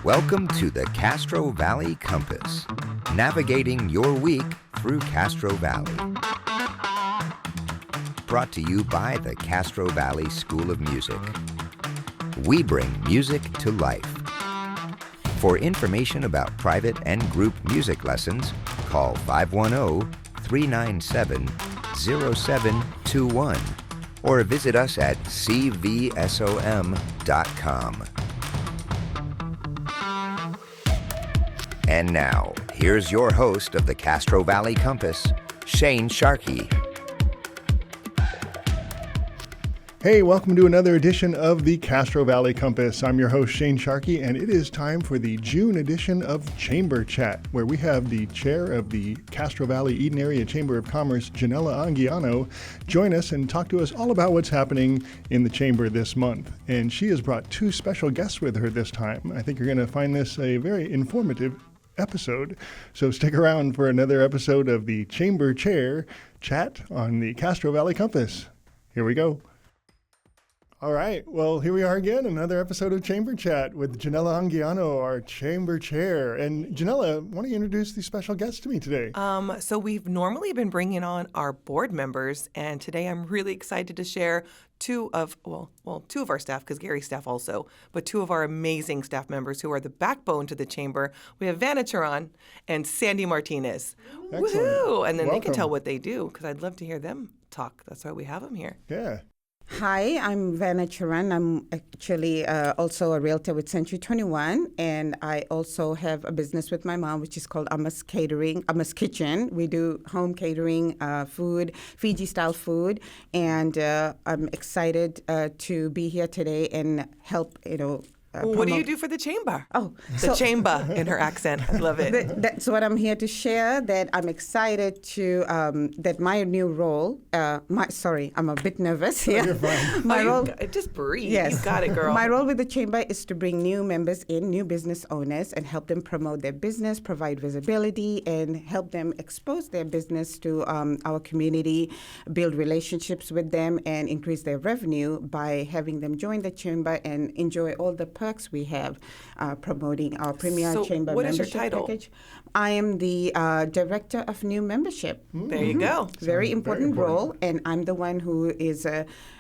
Welcome to the Castro Valley Compass, navigating your week through Castro Valley. Brought to you by the Castro Valley School of Music. We bring music to life. For information about private and group music lessons, call 510-397-0721 or visit us at cvsom.com. And now, here's your host of the Castro Valley Compass, Shane Sharkey. Hey, welcome to another edition of the Castro Valley Compass. I'm your host, Shane Sharkey, and it is time for the June edition of Chamber Chat, where we have the chair of the Castro Valley Eden Area Chamber of Commerce, Janella Anguiano, join us and talk to us all about what's happening in the chamber this month. And she has brought two special guests with her this time. I think you're going to find this a very informative episode. So stick around for another episode of the Chamber Chair Chat on the Castro Valley Compass. Here we go. All right. Well, here we are again, another episode of Chamber Chat with Janella Anguiano, our chamber chair. And Janella, why don't you introduce these special guests to me today? So we've normally been bringing on our board members, and today I'm really excited to share two of our staff, because Gary's staff also, but two of our amazing staff members who are the backbone to the chamber. We have Vanna Turan and Sandy Martinez. Excellent. Woohoo! And then they can Welcome. tell what they do, because I'd love to hear them talk. That's why we have them here. Yeah. Hi, I'm Vanna Turan. I'm actually also a realtor with Century 21, and I also have a business with my mom, which is called Amos Kitchen. We do home catering, food, Fiji-style food, and I'm excited to be here today and help, What do you do for the chamber? The chamber in her accent. I love it. That's what I'm here to share, that I'm excited to, that my new role, I'm a bit nervous here. You're fine. My role, Just breathe. yes. You got it, girl. My role with the chamber is to bring new members in, new business owners, and help them promote their business, provide visibility, and help them expose their business to our community, build relationships with them, and increase their revenue by having them join the chamber and enjoy all the perks we have promoting our premier chamber what is your membership title? package. I am the director of new membership. There you go. Very important role, and I'm the one who is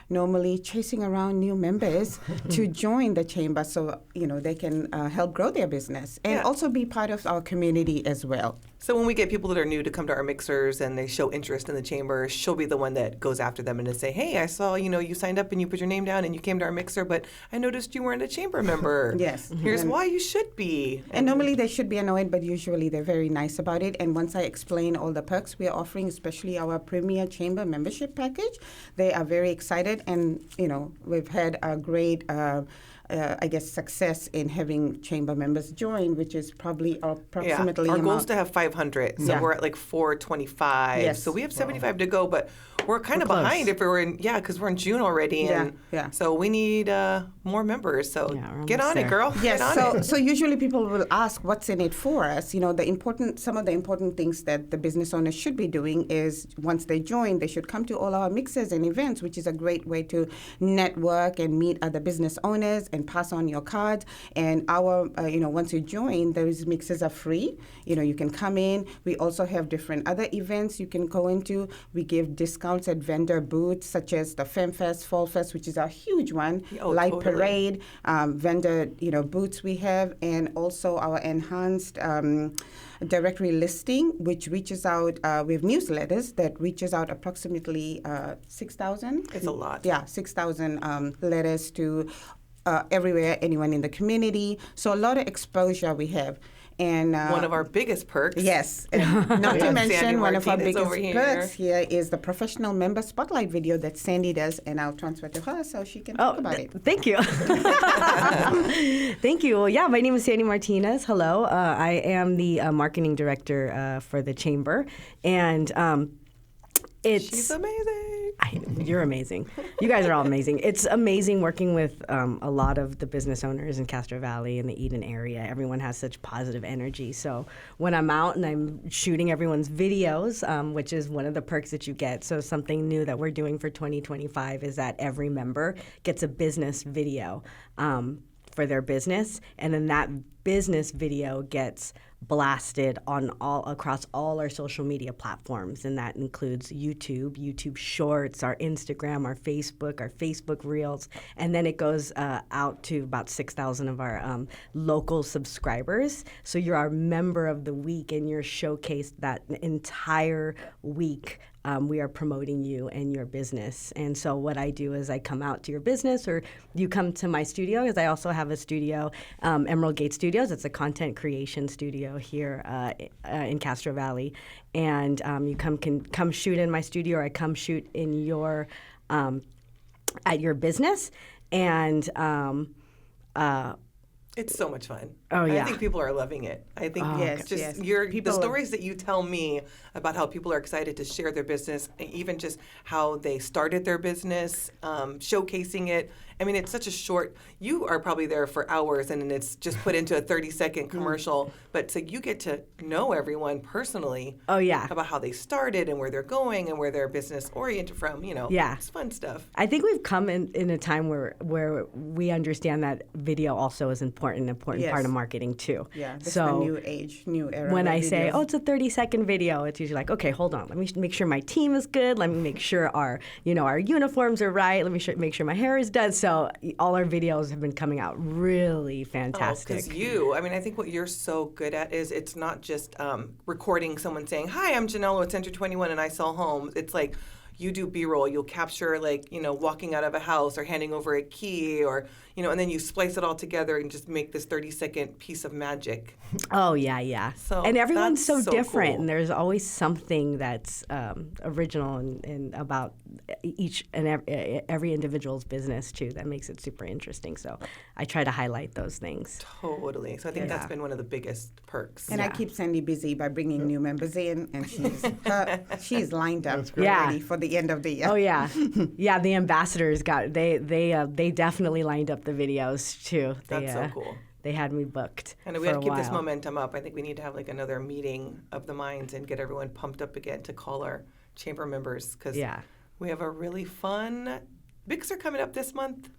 normally chasing around new members to join the chamber so they can help grow their business and also be part of our community as well. So when we get people that are new to come to our mixers and they show interest in the chamber, she'll be the one that goes after them and to say, hey, I saw, you signed up and you put your name down and you came to our mixer, but I noticed you weren't a chamber member. Yes. Here's why you should be. And normally they should be annoyed, but usually they're very nice about it. And once I explain all the perks we are offering, especially our premier chamber membership package, they are very excited. And, we've had a great success in having chamber members join, which is probably approximately. Our goal is to have 500, so we're at like 425. Yes. So we have 75 to go, but we're kind of behind if we were in, because we're in June already, and so we need more members. So get on it, girl. Yes. Get on it. So usually people will ask, what's in it for us? Some of the important things that the business owners should be doing is once they join, they should come to all our mixers and events, which is a great way to network and meet other business owners and pass on your cards. And our, once you join, those mixes are free. You can come in. We also have different other events you can go into. We give discounts at vendor booths, such as the FemFest, Fall Fest, which is a huge one, Light Parade, vendor, booths we have, and also our enhanced directory listing, which reaches out, we have newsletters that reaches out approximately 6,000. It's a lot. Yeah, 6,000 letters to everywhere, anyone in the community. So a lot of exposure we have. And one of our biggest perks. Yes. Not to mention, one of our biggest Martinez perks here is the professional member spotlight video that Sandy does, and I'll transfer to her so she can talk about it. Thank you. Thank you. Well, my name is Sandy Martinez. Hello. I am the marketing director for the chamber, and She's amazing. You're amazing. You guys are all amazing. It's amazing working with a lot of the business owners in Castro Valley and the Eden area. Everyone has such positive energy. So when I'm out and I'm shooting everyone's videos, which is one of the perks that you get. So something new that we're doing for 2025 is that every member gets a business video for their business, and then that business video gets blasted on across all our social media platforms, and that includes YouTube Shorts, our Instagram, our Facebook Reels, and then it goes out to about 6,000 of our local subscribers. So you're our member of the week, and you're showcased that entire week. We are promoting you and your business. And so what I do is I come out to your business, or you come to my studio, because I also have a studio, Emerald Gate Studios. It's a content creation studio here in Castro Valley. And you can come shoot in my studio, or I come shoot in your at your business. And it's so much fun. Oh, yeah. I think people are loving it. I think the stories that you tell me about how people are excited to share their business, even just how they started their business, showcasing it. I mean, it's such a short, you are probably there for hours and then it's just put into a 30-second commercial. But so you get to know everyone personally about how they started and where they're going and where their business oriented from, It's fun stuff. I think we've come in a time where we understand that video also is important part of marketing too. Yeah, this is the new age, new era. When I say, it's a 30-second video, it's usually like, okay, hold on. Let me make sure my team is good. Let me make sure our uniforms are right. Let me make sure my hair is done. So all our videos have been coming out really fantastic. Because I think what you're so good at is it's not just recording someone saying, hi, I'm Janella, it's Enter 21 and I sell homes. It's like you do B-roll. You'll capture walking out of a house or handing over a key or, and then you splice it all together and just make this 30-second piece of magic. Oh, yeah. So and everyone's so different, cool. And there's always something that's original and about each and every individual's business, too, that makes it super interesting. So I try to highlight those things. Totally. So I think that's been one of the biggest perks. And I keep Sandy busy by bringing new members in, and she's lined up ready for the end of the year. Oh, yeah. Yeah, the ambassadors they definitely lined up the videos, too. That's so cool. They had me booked. And we have to keep this momentum up. I think we need to have another meeting of the minds and get everyone pumped up again to call our chamber members, because we have a really fun mixer coming up this month.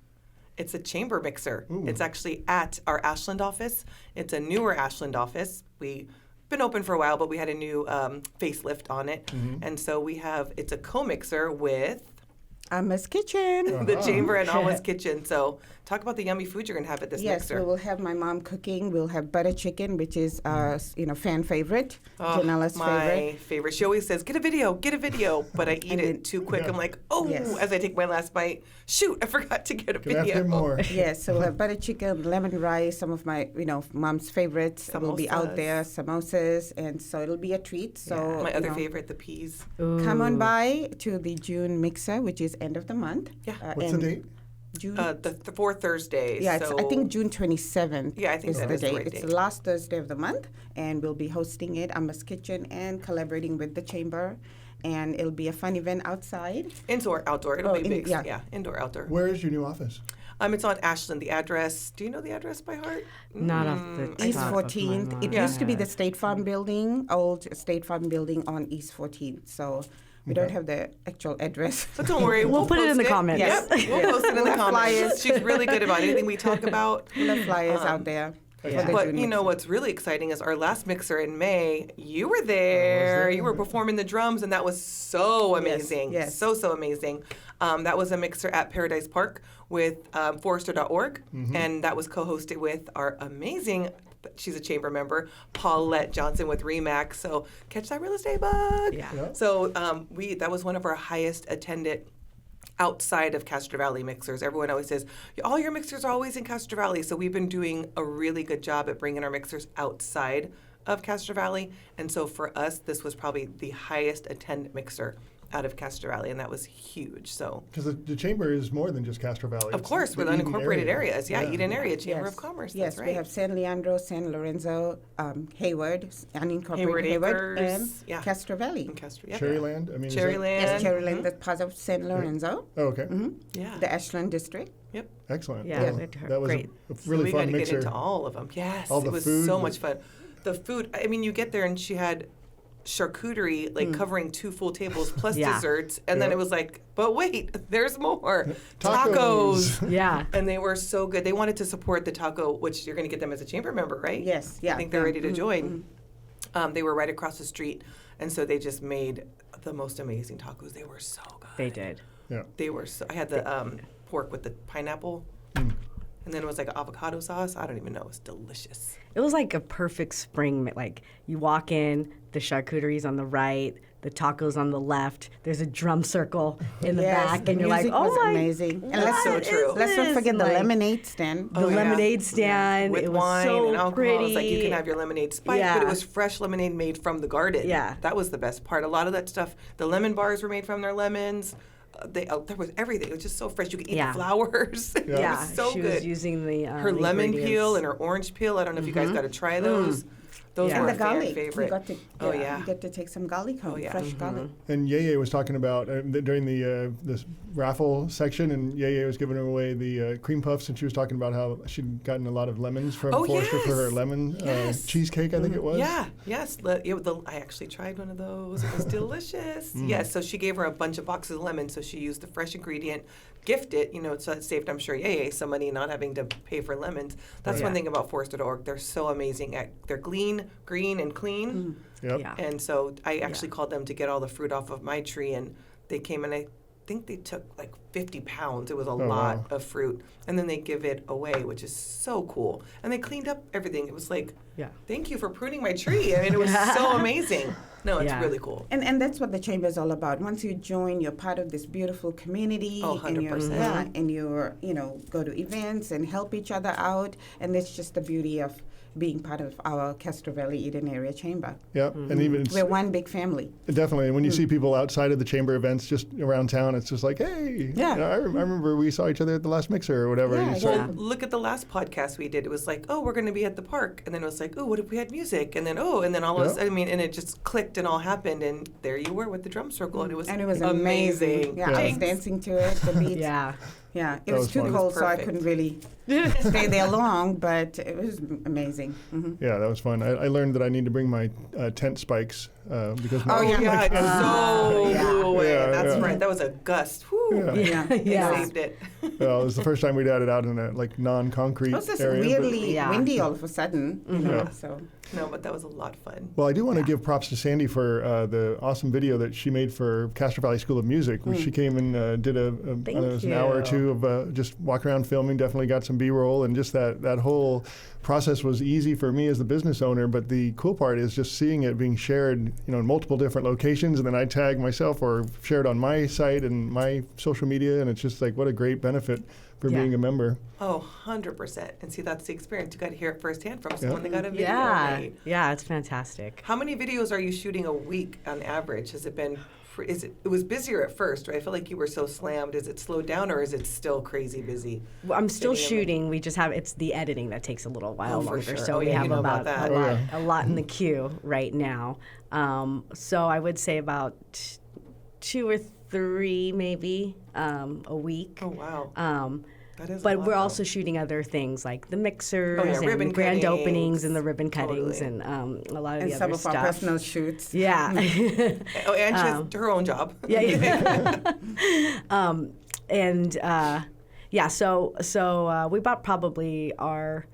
It's a chamber mixer. Ooh. It's actually at our Ashland office. It's a newer Ashland office. We've been open for a while, but we had a new facelift on it. Mm-hmm. And so it's a co-mixer with Alma's Kitchen. The chamber and Alma's Kitchen. So talk about the yummy food you're going to have at this mixer. Yes, we will have my mom cooking. We'll have butter chicken, which is fan favorite, Janella's my favorite. She always says, get a video. But I eat it too quick. I'm like, as I take my last bite, shoot, I forgot to get a video. After more. Yes, so we'll have butter chicken, lemon rice, some of my, mom's favorites will be out there, samosas, and so it'll be a treat. So my other favorite, the peas. Ooh. Come on by to the June mixer, which is end of the month. Yeah. What's the date? June. The 4 Thursdays. Yeah, I think June 27th. Yeah, I think that is the right date. It's the last Thursday of the month, and we'll be hosting it, Alma's Kitchen, and collaborating with the chamber. And it'll be a fun event outside. Indoor, outdoor. It'll be big. Yeah, indoor, outdoor. Where is your new office? It's on Ashland. The address. Do you know the address by heart? Not off the East top 14th. It used to be the State Farm building, old State Farm building on East 14th. So we don't have the actual address. But don't worry. We'll put it in the comments. Yes. We'll post it in the comments. Flyers. She's really good about anything we talk about. We'll have flyers out there. But what's really exciting is our last mixer in May, you were there. You were performing the drums, and that was so amazing. Yes. So amazing. That was a mixer at Paradise Park with Forrester.org, and that was co-hosted with our amazing, she's a chamber member, Paulette Johnson with Remax. So catch that real estate bug. Yeah. So that was one of our highest attended outside of Castro Valley mixers. Everyone always says, all your mixers are always in Castro Valley. So we've been doing a really good job at bringing our mixers outside of Castro Valley. And so for us, this was probably the highest attended mixer out of Castro Valley, and that was huge. So because the chamber is more than just Castro Valley. Of course, with unincorporated areas. Eden area, Chamber of Commerce. Yes, that's right. We have San Leandro, San Lorenzo, Hayward, unincorporated Hayward, and Castro Valley. And Cherryland. Cherryland. Yes, Cherryland. That's part of San Lorenzo. Oh, okay. Yeah. The Ashland district. Yep. Excellent. Yeah, that was great. a really so we fun got to mixer. get into all of them. Yes, all the it was food, so much fun. The food. I mean, you get there and she had charcuterie, like covering 2 full tables plus Yeah. desserts. And then Yep. it was like, but wait, there's more. Tacos. Yeah. And they were so good. They wanted to support the taco, which you're going to get them as a chamber member, right? Yes, yeah. I think they're ready to join. They were right across the street. And so they just made the most amazing tacos. They were so good. They did. Yeah. They were so, I had the pork with the pineapple. And then it was like avocado sauce. I don't even know. It was delicious. It was like a perfect spring. Like you walk in, the charcuterie's on the right, the tacos on the left. There's a drum circle in the Yes, back, the and you're like, music "Oh was my!" amazing. And That's so what true. is Let's not this? forget the Like, lemonade stand. The Oh, yeah. lemonade stand. With it was wine so and alcohol. pretty. It's like you can have your lemonade spiked, Yeah. but it was fresh lemonade made from the garden. Yeah. That was the best part. A lot of that stuff, the lemon bars were made from their lemons. There was everything. It was just so fresh. You could eat Yeah. the flowers. It Yeah, was so she good. was using the her lemon ingredients. peel and her orange peel. I don't know if you guys got to try those. Those Yeah. were And the a fan garlic. favorite. You got to, Oh, yeah. You get to take some garlic home, yeah. fresh garlic. And Yeye was talking about during the this raffle section, and Yeye was giving away the cream puffs, and she was talking about how she'd gotten a lot of lemons from Oh, Forrester for her yes. lemon Yes. cheesecake, I think it was. Yeah, yes. I actually tried one of those. It was delicious. Yes, so she gave her a bunch of boxes of lemons, so she used the fresh ingredient, gift it, so it saved, I'm sure, some money not having to pay for lemons. That's Right. one thing about Forrester.org. They're so amazing. They're green, and clean. Yep. Yeah. And so I actually called them to get all the fruit off of my tree, and they came and I think they took like 50 pounds. It was a lot wow. of fruit. And then they give it away, which is so cool. And they cleaned up everything. It was like, Yeah. thank you for pruning my tree. I mean, it was so amazing. No, it's Yeah. really cool. And that's what the chamber is all about. Once you join, you're part of this beautiful community. Oh, And you're, 100%. and you're, go to events and help each other out. And that's just the beauty of being part of our Castro Valley Eden Area Chamber. Yep. And even We're one big family. definitely, when you see people outside of the chamber events just around town, it's just like, hey, Yeah. I remember we saw each other at the last mixer or whatever. Yeah, You yeah. start- Well, look at the last podcast we did. It was like, oh, we're going to be at the park. And then it was like, oh, what if we had music? And then, all of a Yep. sudden, and it just clicked and all happened. And there you were with the drum circle. And it was amazing. Yeah, I was Thanks. dancing to it, the beats. Yeah. Yeah, it That was was too fun. cold, It was so I perfect. couldn't really stay there long, but it was amazing. Yeah, that was fun. I learned that I need to bring my tent spikes because my, Oh, yeah. It so Yeah. blew away. Yeah, That's yeah. right. That was a gust. Whew. Yeah. Yeah, Yeah. They saved it. well, it was the first time we'd had it out in a non-concrete It was just area. but- weirdly Yeah. windy all of a sudden, Yeah. so. No, but that was a lot of fun. Well, I do want to give props to Sandy for the awesome video that she made for Castro Valley School of Music. Where she came and did I don't know, it was an hour or you. two of just walk around filming. Definitely got some B-roll, and just that whole process was easy for me as the business owner. But the cool part is just seeing it being shared, in multiple different locations, and then I tag myself or share it on my site and my social media, and it's just like what a great benefit for Yeah. being a member. Oh, 100%. And see, that's the experience. You got to hear it firsthand from someone that got a video Yeah. made. Yeah, it's fantastic. How many videos are you shooting a week on average? Has it been? It was busier at first, right? I feel like you were so slammed. Is it slowed down, or is it still crazy busy? Well, I'm still Getting 'em- shooting. We just have it's the editing that takes a little while Oh, for longer. sure. So Oh, we yeah, you have know about about that. a lot in the queue right now. So I would say about 2 or 3 maybe a week. Oh wow, that is. a But lot, we're though. also shooting other things like the mixers Oh, yeah, and ribbon grand cuttings. openings and the ribbon cuttings Totally. and a lot of And the some other of stuff. our personal shoots. Yeah. Oh, and she has her own job. Yeah. And yeah, so we about probably are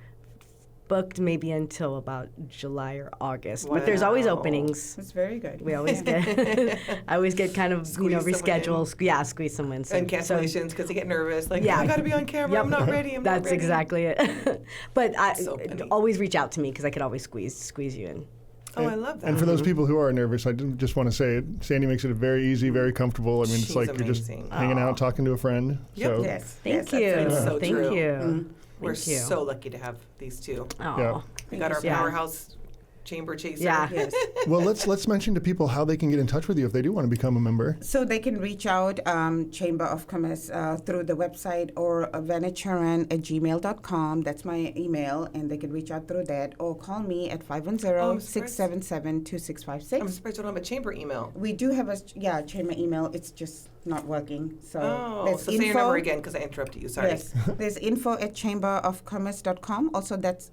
booked maybe until about July or August. But there's always Wow. openings. It's very good. We always get, I always get kind of Squeeze someone in. reschedule. Yeah, squeeze someone. So, And cancellations because they get nervous. Like, Yeah. I got to be on camera. Yep. I'm not ready. I'm That's not ready. exactly it. But So funny. always reach out to me because I could always squeeze you in. Oh, I love that. And for those people who are nervous, I just want to say, Sandy makes it very easy, very comfortable. I mean, it's She's like you're just amazing. hanging out, talking to a friend. Yep. So, Yes. Thank yes, you. It's so Thank true. you. We're Thank you. so lucky to have these two. Aw. Yeah. We got our Yeah. powerhouse chamber chaser. Yeah. Yes. well, let's mention to people how they can get in touch with you if they do want to become a member. So they can reach out, Chamber of Commerce, through the website or vanessacharan@gmail.com. That's my email, and they can reach out through that or call me at I'm 510-677-2656. I'm surprised you don't have a chamber email. We do have a chamber email. It's just not working. So Oh, there's so say your number again because I interrupted you. Sorry. Yes, there's info@chamberofcommerce.com. Also, that's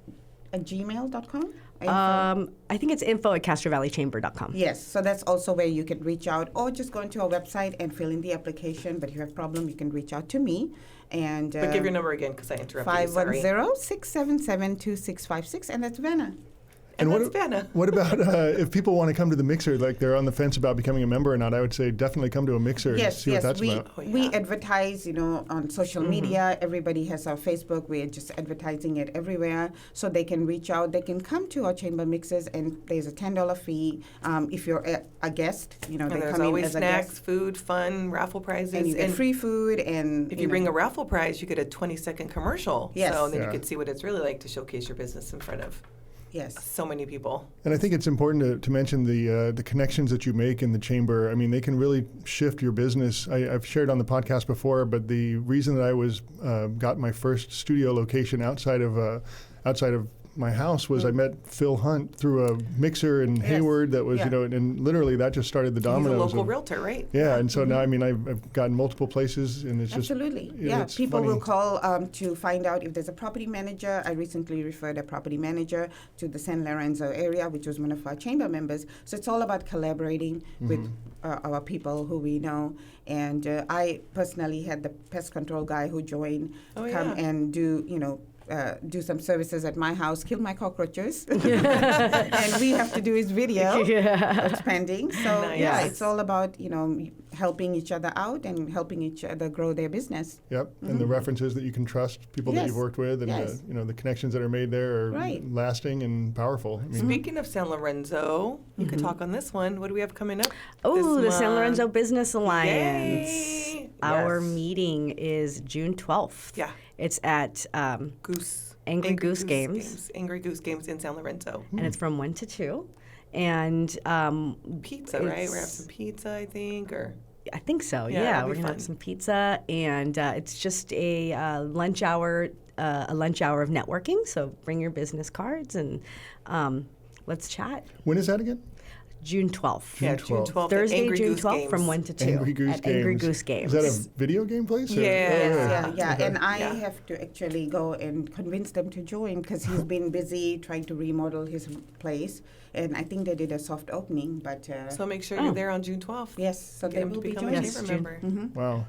gmail.com? I think it's info@castrovalleychamber.com. Yes, so that's also where you can reach out, or just go into our website and fill in the application. But if you have a problem, you can reach out to me. And But give your number again because I interrupted you. Sorry. 510-677-2656, and that's Vanna. And what, that's Vanna. What about if people want to come to the mixer, like they're on the fence about becoming a member or not? I would say definitely come to a mixer and see what that's about. We advertise, on social media. Everybody has our Facebook. We're just advertising it everywhere, so they can reach out. They can come to our chamber mixers, and there's a $10 fee if you're a guest. They and there's come in always as a snacks, guest, food, fun, raffle prizes, and you get free food. And if you bring a raffle prize, you get a 20-second commercial. Yes. So then you could see what it's really like to showcase your business in front of. Yes. So many people. And I think it's important to mention the connections that you make in the chamber. I mean, they can really shift your business. I've shared on the podcast before, but the reason that I got my first studio location outside of my house was I met Phil Hunt through a mixer in Hayward that was, and literally that just started the dominoes. He's a local realtor, right? Yeah, and so now, I mean, I've gotten multiple places, and it's Absolutely. just... Yeah, it's people funny. will call to find out if there's a property manager. I recently referred a property manager to the San Lorenzo area, which was one of our chamber members. So it's all about collaborating with our people who we know. And I personally had the pest control guy who joined and do some services at my house, kill my cockroaches. And we have to do his video. It's pending. So, Nice. it's all about, helping each other out and helping each other grow their business. Yep, and the references that you can trust, people that you've worked with, and the connections that are made there are lasting and powerful. I mean, Speaking of San Lorenzo, you could talk on this one. What do we have coming up? Oh, the this San month? Lorenzo Business Alliance. Yay! Our Yes. meeting is June 12th. Yeah. It's at Angry Goose Games. Angry Goose Games in San Lorenzo. and it's from 1 to 2. And Pizza, right? We're going to have some pizza, I think, or... I think so. Yeah, Yeah, it'll be we're gonna fun. have some pizza, and it's just a lunch hour. A lunch hour of networking. So bring your business cards and let's chat. when is that again? June 12th. Yeah, June 12th. at Thursday, Angry June Goose 12th Games. from 1 to 2 Angry Goose at Games. Angry Goose Games. Is that a video game place? or- Yeah. Yeah, Okay. and I have to actually go and convince them to join because he's been busy trying to remodel his place, and I think they did a soft opening, but So make sure you're there on June 12th. yes, so Get they them to will be become a joining. Yes, chamber June. member. Wow.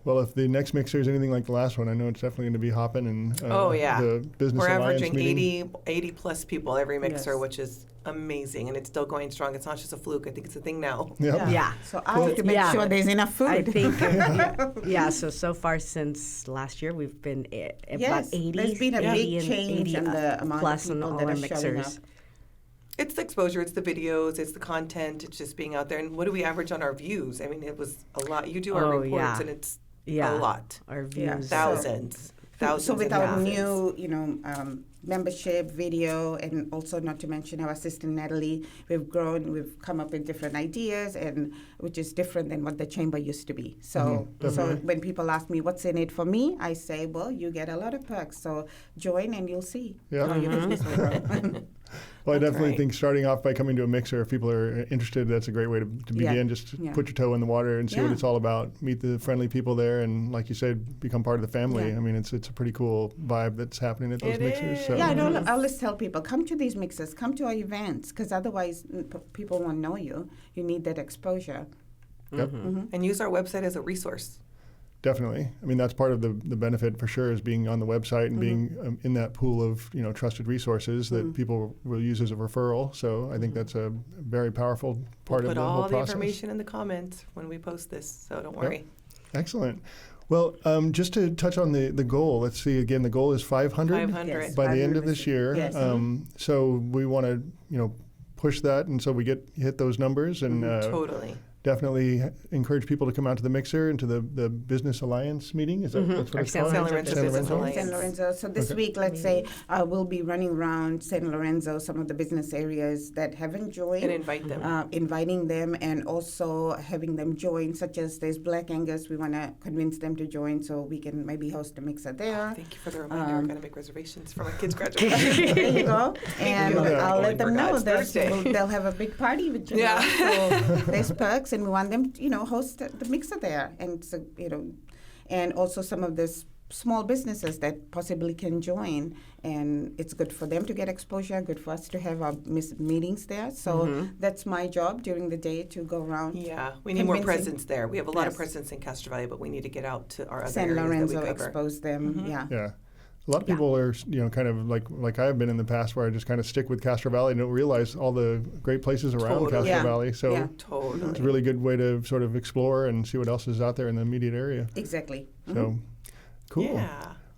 Well, if the next mixer is anything like the last one, I know it's definitely going to be hopping. And the Business We're Alliance averaging meeting. 80 plus people every mixer, Yes. which is amazing, and it's still going strong. It's not just a fluke. I think it's a thing now. Yep. Yeah. So I have to make sure there's enough food. I think, so far since last year, we've been about Yes, 80. there's been a 80 big and change 80 in the amount plus of on people all that our are showing mixers. up. It's the exposure, it's the videos, it's the content, it's just being out there. And what do we average on our views? I mean, it was a lot. You do our Oh, reports, yeah. and it's Yeah. a lot. Our Yeah. views. Thousands. Thousands So with and our thousands. new, membership video, and also not to mention our assistant Natalie, we've grown. We've come up with different ideas, and which is different than what the chamber used to be. So, so when people ask me what's in it for me, I say, well, you get a lot of perks. So join, and you'll see Yeah. how your business will grow. Well, I That's definitely right. think starting off by coming to a mixer, if people are interested, that's a great way to begin. Just Yeah. put your toe in the water and see what Yeah. it's all about. Meet the friendly people there, and like you said, become part of the family. Yeah. I mean, it's a pretty cool vibe that's happening at those It mixers. So. is. Yeah, I always tell people, come to these mixers, come to our events, because otherwise people won't know you. You need that exposure. Yep. And use our website as a resource. Definitely. I mean, that's part of the benefit for sure is being on the website and being in that pool of trusted resources that people will use as a referral. So I think that's a very powerful part We'll of put the all whole the process. information in the comments when we post this, so don't worry. Excellent. Well, just to touch on the goal, let's see again. The goal is 500 500. Yes. by the end of 500 this year. Yes. So we want to push that, and so we hit those numbers and. Totally. Definitely encourage people to come out to the mixer and to the Business Alliance meeting. Is that that's what Our it's called? San Lorenzo San Business Lorenzo? Alliance. San Lorenzo. So this week, let's say, we'll be running around San Lorenzo, some of the business areas that haven't joined. And invite them. Inviting them and also having them join, such as there's Black Angus. We want to convince them to join so we can maybe host a mixer there. Thank you for the reminder. I've got to make reservations for my kids' graduation. There you go. And you. I'll Totally let them forgot. know It's that Thursday. they'll have a big party with Janella. Yeah. So there's perks, and we want them to, host the mixer there. And, so, and also some of this small businesses that possibly can join, and it's good for them to get exposure, good for us to have our meetings there. So that's my job during the day, to go around. Yeah, we need more convincing- presence there. We have a lot of Yes. presence in Castro Valley, but we need to get out to our other San areas Lorenzo, that we cover. expose them. Yeah. Yeah. A lot of people are, kind of like I've been in the past, where I just kind of stick with Castro Valley and don't realize all the great places around Totally. Castro Yeah. Valley. So Yeah. Totally. it's a really good way to sort of explore and see what else is out there in the immediate area. Exactly. So cool. Yeah.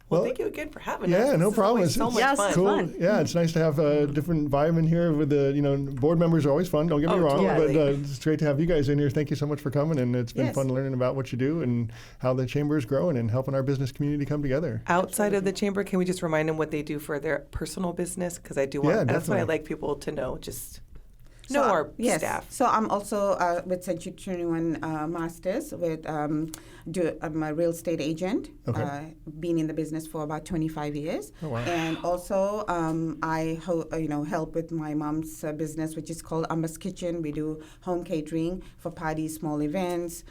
Well, Well, thank you again for having us. Yeah, This no is problem. always so much Yes, fun. Cool. fun. Yeah, it's nice to have a different vibe in here with the, board members are always fun. Don't get me Oh, wrong, totally. but it's great to have you guys in here. Thank you so much for coming, and it's been Yes. fun learning about what you do and how the chamber is growing and helping our business community come together. Outside of the chamber, can we just remind them what they do for their personal business? Because I do want, Yeah, that's what I definitely. like people to know. Just know our yes. staff. So I'm also with Century 21 Masters. I'm a real estate agent. Okay. Been in the business for about 25 years. Oh, wow. And also I help with my mom's business, which is called Amma's Kitchen. We do home catering for parties, small events,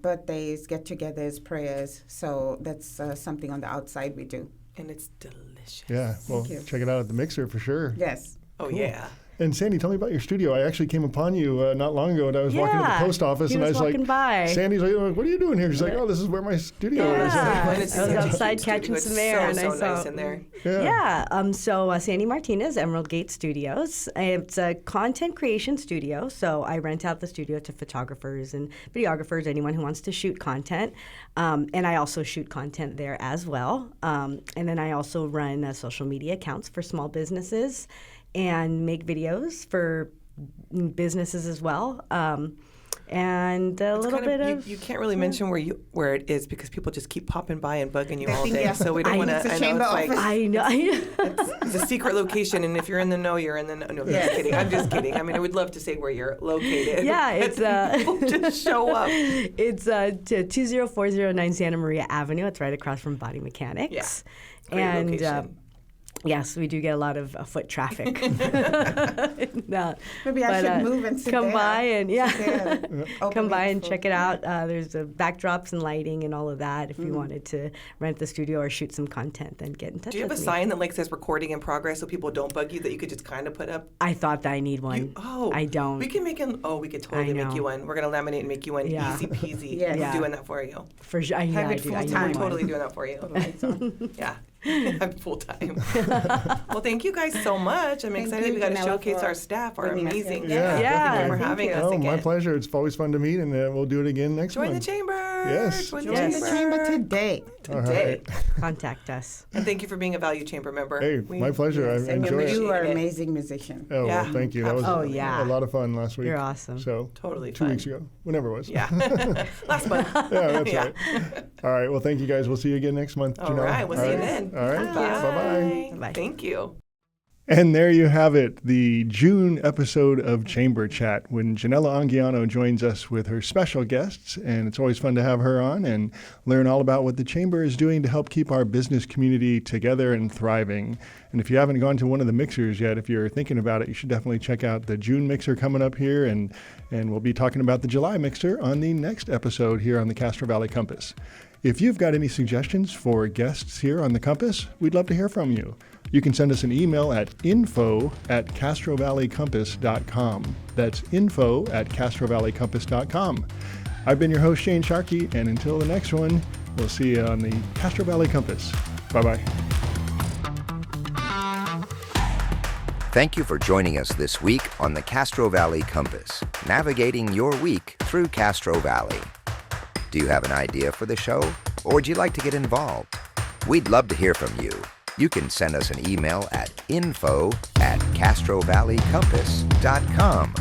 birthdays, get-togethers, prayers. So that's something on the outside we do. And it's delicious. Yeah, well, you. check it out at the Mixer for sure. Yes. Oh, yeah. And Sandy, tell me about your studio. I actually came upon you not long ago, and I was walking to Yeah, the post office, he and I was was like, walking by. Sandy's like, "Oh, what are you doing here?" She's like, "Oh, this is where my studio is." Yeah. And it's I was such a outside cute catching studio. some It's air, and so I saw- nice in there. Yeah. So Sandy Martinez, Emerald Gate Studios. It's a content creation studio. So I rent out the studio to photographers and videographers, anyone who wants to shoot content. And I also shoot content there as well. And then I also run social media accounts for small businesses and make videos for businesses as well. And a It's little kind bit of, of you can't really mention where it is because people just keep popping by and bugging you They all think, day. yeah. So we don't I want know to. it's a I know chamber it's like office. I know. it's a secret location, and if you're in the know, you're in the know. No, I'm just kidding. I'm just kidding. I mean, I would love to say where you're located. Yeah, it's people just show up. It's 20409 Santa Maria Avenue. It's right across from Body Mechanics. Yeah. Great And location. yes, we do get a lot of foot traffic. No, Maybe I but, should move and sit come there. by and There. come by and Opening check for- it out. There's backdrops and lighting and all of that. If you wanted to rent the studio or shoot some content, then get in touch Do you have a with me. sign that like says recording in progress so people don't bug you that you could just kind of put up? I thought that I need one. I don't. We can make an. Oh, we could totally make know. you one. We're gonna laminate and make you one. Yeah. Easy peasy. Yes. We're Yeah. doing that for you. For sure. I Have it do. I need full-time. We're one. totally doing that for you. Lights on. Yeah. I'm full time. Well, thank you guys so much. I'm Thank excited. you, We got to Janella, show's for our staff, our bringing us amazing here. Yeah, Yeah, Thank you for thank having you. us Oh, again. my pleasure. It's always fun to meet, and we'll do it again next Join the month. chamber. Yes. Join Join the chamber today. All Today. right. Contact us. And thank you for being a Value Chamber member. Hey, my pleasure. I And enjoy it. you are Appreciate an it. amazing musician. Oh, Yeah, well, thank you. That was absolutely. Oh, yeah. a lot of fun last week. You're awesome. So Totally 2 fun. weeks ago, whenever it was. Yeah. Last month. Yeah, that's Yeah. right. All right. Well, thank you guys. We'll see you again next month. All Janelle. right. We'll see you then. All right. Bye-bye. Bye. Thank you. And there you have it, the June episode of Chamber Chat, when Janella Anguiano joins us with her special guests. And it's always fun to have her on and learn all about what the Chamber is doing to help keep our business community together and thriving. And if you haven't gone to one of the mixers yet, if you're thinking about it, you should definitely check out the June mixer coming up here. And we'll be talking about the July mixer on the next episode here on the Castro Valley Compass. If you've got any suggestions for guests here on the Compass, we'd love to hear from you. You can send us an email at info@castrovalleycompass.com. That's info@castrovalleycompass.com. I've been your host, Shane Sharkey, and until the next one, we'll see you on the Castro Valley Compass. Bye-bye. Thank you for joining us this week on the Castro Valley Compass, navigating your week through Castro Valley. Do you have an idea for the show, or would you like to get involved? We'd love to hear from you. You can send us an email at info@castrovalleycompass.com.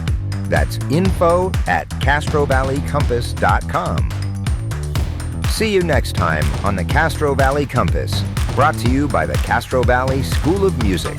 That's info@castrovalleycompass.com. See you next time on the Castro Valley Compass, brought to you by the Castro Valley School of Music.